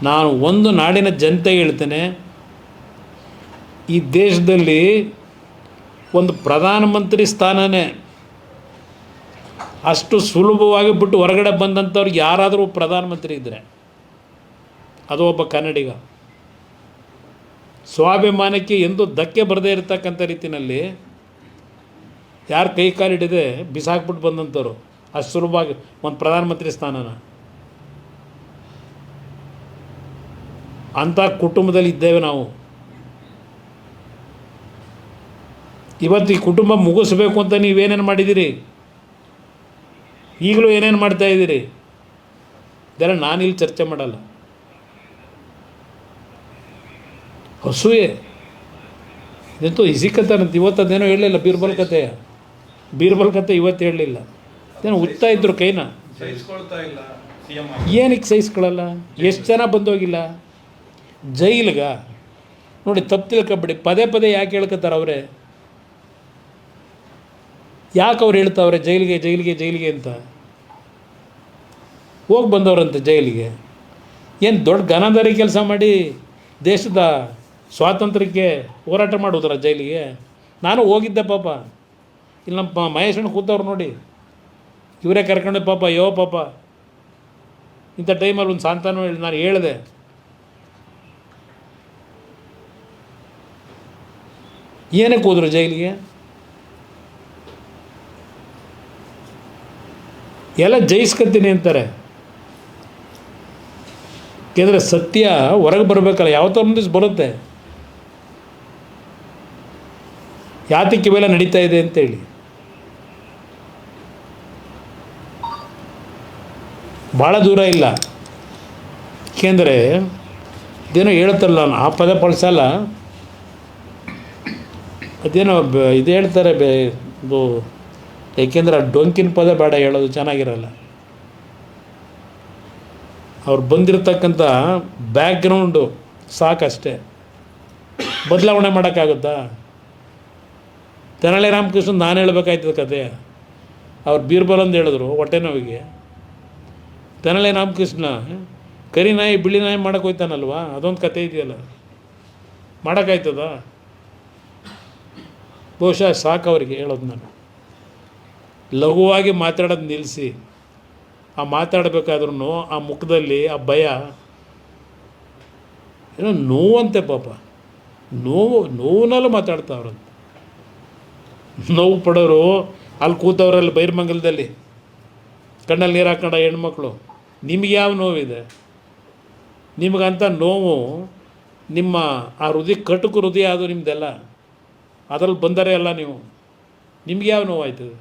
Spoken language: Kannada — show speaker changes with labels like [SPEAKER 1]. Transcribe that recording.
[SPEAKER 1] ನಾನು ಒಂದು ನಾಡಿನ ಜನತೆಗೆ ಹೇಳ್ತೇನೆ, ಈ ದೇಶದಲ್ಲಿ ಒಂದು ಪ್ರಧಾನಮಂತ್ರಿ ಸ್ಥಾನನೇ ಅಷ್ಟು ಸುಲಭವಾಗಿ ಬಿಟ್ಟು ಹೊರಗಡೆ ಬಂದಂಥವ್ರಿಗೆ ಯಾರಾದರೂ ಪ್ರಧಾನಮಂತ್ರಿ ಇದ್ದರೆ ಅದು ಒಬ್ಬ ಕನ್ನಡಿಗ. ಸ್ವಾಭಿಮಾನಕ್ಕೆ ಎಂದೂ ಧಕ್ಕೆ ಬರದೇ ಇರತಕ್ಕಂಥ ರೀತಿಯಲ್ಲಿ ಯಾರು ಕೈ ಕಾಲಿಡದೆ ಬಿಸಾಕ್ಬಿಟ್ಟು ಬಂದಂಥವ್ರು ಅಷ್ಟು ಸುಲಭವಾಗಿ ಒಂದು ಪ್ರಧಾನಮಂತ್ರಿ ಸ್ಥಾನನ. ಅಂಥ ಕುಟುಂಬದಲ್ಲಿ ಇದ್ದೇವೆ ನಾವು. ಇವತ್ತು ಈ ಕುಟುಂಬ ಮುಗಿಸ್ಬೇಕು ಅಂತ ನೀವೇನೇನು ಮಾಡಿದ್ದೀರಿ, ಈಗಲೂ ಏನೇನು ಮಾಡ್ತಾಯಿದ್ದೀರಿ, ಇದೆಲ್ಲ ನಾನಿಲ್ಲಿ ಚರ್ಚೆ ಮಾಡಲ್ಲ. ಹಸುವೆ ಇದಂತೂ ಇಸಿ ಕತೆ ಅಂತ ಇವತ್ತು ಅದೇನೋ ಹೇಳಲಿಲ್ಲ. ಬೀರ್ಬಲ್ ಕತೆ ಇವತ್ತು ಹೇಳಲಿಲ್ಲ. ಏನೋ ಉತ್ತಾ ಇದ್ರು ಕೈನ. ಏನಕ್ಕೆ ಸಹಿಸ್ಕೊಳ್ಳಲ್ಲ? ಎಷ್ಟು ಜನ ಬಂದೋಗಿಲ್ಲ ಜೈಲಿಗ ನೋಡಿ. ತಪ್ಪು ತಿಳ್ಕೊಬೇಡಿ. ಪದೇ ಪದೇ ಯಾಕೆ ಹೇಳ್ಕೊತಾರೆ ಅವರೇ? ಯಾಕೆ ಅವ್ರು ಹೇಳ್ತಾವ್ರೆ ಜೈಲಿಗೆ ಜೈಲಿಗೆ ಜೈಲಿಗೆ ಅಂತ? ಹೋಗಿ ಬಂದವ್ರಂತೆ ಜೈಲಿಗೆ. ಏನು ದೊಡ್ಡ ಘನದಾರಿ ಕೆಲಸ ಮಾಡಿ ದೇಶದ ಸ್ವಾತಂತ್ರ್ಯಕ್ಕೆ ಹೋರಾಟ ಮಾಡೋದ್ರ ಜೈಲಿಗೆ? ನಾನು ಹೋಗಿದ್ದೆ ಪಾಪ. ಇಲ್ಲಿ ನಮ್ಮ ಮಹೇಶಣ್ಣ ಕೂತವ್ರು ನೋಡಿ, ಇವರೇ ಕರ್ಕೊಂಡೆ ಪಾಪ. ಪಾಪ ಇಂಥ ಟೈಮಲ್ಲಿ ಒಂದು ಸಾಂತಾನು ಹೇಳಿ ನಾನು ಹೇಳಿದೆ, ಏನಕ್ಕೆ ಹೋದ್ರು ಜೈಲಿಗೆ? ಎಲ್ಲ ಜಯಿಸ್ಕೊತೀನಿ ಅಂತಾರೆ. ಯಾಕೆಂದರೆ ಸತ್ಯ ಹೊರಗೆ ಬರಬೇಕಲ್ಲ, ಯಾವತ್ತೋ ಒಂದು ದಿವಸ ಬರುತ್ತೆ. ಯಾತಕ್ಕೆ ಇವೆಲ್ಲ ನಡೀತಾ ಇದೆ ಅಂತೇಳಿ ಭಾಳ ದೂರ ಇಲ್ಲ. ಏಕೆಂದರೆ ಇದೇನೋ ಹೇಳ್ತಾರಲ್ಲ, ನಾನು ಆ ಪದ ಬಳಸಲ್ಲ, ಅದೇನೋ ಇದು ಹೇಳ್ತಾರೆ ಇದು. ಏಕೆಂದರೆ ಆ ಡೊಂಕಿನ ಪದ ಬೇಡ ಹೇಳೋದು, ಚೆನ್ನಾಗಿರಲ್ಲ. ಅವ್ರು ಬಂದಿರತಕ್ಕಂಥ ಬ್ಯಾಕ್ಗ್ರೌಂಡು ಸಾಕಷ್ಟೇ, ಬದಲಾವಣೆ ಮಾಡೋಕ್ಕಾಗುತ್ತಾ? ತೆನಾಲಿ ರಾಮಕೃಷ್ಣ ನಾನು ಹೇಳ್ಬೇಕಾಯ್ತದ ಕತೆ. ಅವ್ರು ಬೀರ್ಬಲ್ ಅಂತ ಹೇಳಿದ್ರು ಹೊಟ್ಟೆ ನೋವಿಗೆ. ತೆನಾಲಿ ರಾಮಕೃಷ್ಣ ಕರಿ ನಾಯಿ ಬಿಳಿ ನಾಯಿ ಮಾಡೋಕೆ ಹೋಯ್ತಾನಲ್ವ, ಅದೊಂದು ಕತೆ ಇದೆಯಲ್ಲ, ಮಾಡೋಕ್ಕಾಯ್ತದ? ಬಹುಶಃ ಸಾಕು ಅವರಿಗೆ ಹೇಳೋದು. ನಾನು ಲಘುವಾಗಿ ಮಾತಾಡೋದು ನಿಲ್ಲಿಸಿ, ಆ ಮಾತಾಡಬೇಕಾದ್ರೂ ಆ ಮುಖದಲ್ಲಿ ಆ ಭಯ ಏನೋ ನೋವಂತೆ ಪಾಪ. ನೋವಿನಲ್ಲೂ ಮಾತಾಡ್ತಾವ್ರಂತೆ. ನೋವು ಪಡೋರು ಅಲ್ಲಿ ಕೂತವ್ರಲ್ಲಿ ಬೈರ್ಮಂಗಲದಲ್ಲಿ ಕಣ್ಣಲ್ಲಿ ನೀರು ಹಾಕೊಂಡ ಹೆಣ್ಮಕ್ಳು. ನಿಮಗೆ ಯಾವ ನೋವಿದೆ? ನಿಮಗಂಥ ನೋವು ನಿಮ್ಮ ಆ ಹೃದಯ ಕಟುಕು ಹೃದಯ ಅದು ನಿಮ್ಮದೆಲ್ಲ, ಅದರಲ್ಲಿ ಬಂದರೆ ಎಲ್ಲ ನೀವು. ನಿಮ್ಗೆ ಯಾವ ನೋವಾಯ್ತದೆ?